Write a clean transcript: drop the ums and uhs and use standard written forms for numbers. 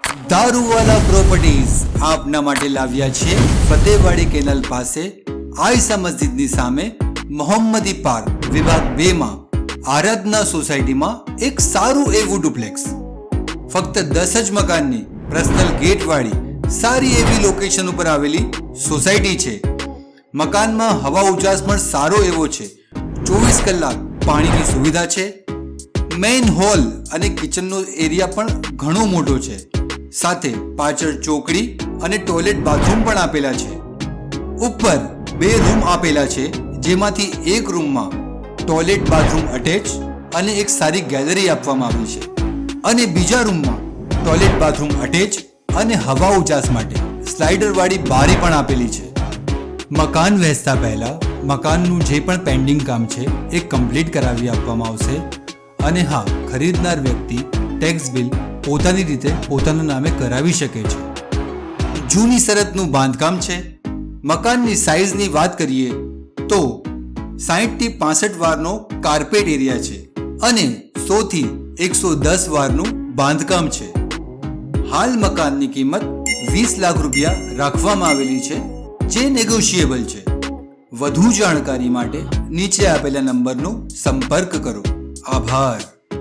દારૂવાલા properties આપના માટે લાવ્યા છે ફતેહવાડી કેનાલ પાસે આયશા મસ્જિદની સામે મોહમ્મદી પાર્ક વિભાગ 2 માં આરાધના સોસાયટીમાં એક સારું એવું ડુપ્લેક્સ. ફક્ત 10 જ મકાનની પર્સનલ ગેટ વાળી સારી એવી લોકેશન ઉપર આવેલી સોસાયટી છે. મકાનમાં હવા ઉજાસ પણ સારો એવો છે. 24 કલાક પાણીની સુવિધા છે. મેઇન હોલ અને કિચનનો એરિયા પણ ઘણો મોટો છે. સાથે પાછળ ચોકડી અને ટોયલેટ બાથરૂમ પણ આપેલા છે. ઉપર 2 રૂમ આપેલા છે, જેમાંથી એક રૂમમાં ટોયલેટ બાથરૂમ અટેચ અને એક સારી ગેલેરી આપવામાં આવી છે, અને બીજા રૂમમાં ટોયલેટ બાથરૂમ અટેચ અને હવા ઉજાસ માટે સ્લાઇડર વાળી બારી પણ આપેલી છે. મકાન વેચતા પહેલા મકાનનું જે પણ પેન્ડિંગ કામ છે એ કમ્પ્લીટ કરાવી આપવામાં આવશે. અને હા, ખરીદનાર વ્યક્તિ ટેક્સ બિલ પોતાની રીતે પોતાના નામે કરાવી શકે છે. જૂની શરતનું બાંધકામ છે. મકાનની સાઇઝની વાત કરીએ તો 60 થી 65 વારનો કાર્પેટ એરિયા છે અને 100 થી 110 વારનું બાંધકામ છે. હાલ મકાનની કિંમત 20 લાખ રૂપિયા રાખવામાં આવેલી છે, જે નેગોશિયેબલ છે. વધુ જાણકારી માટે નીચે આપેલા નંબરનો સંપર્ક કરો. આભાર.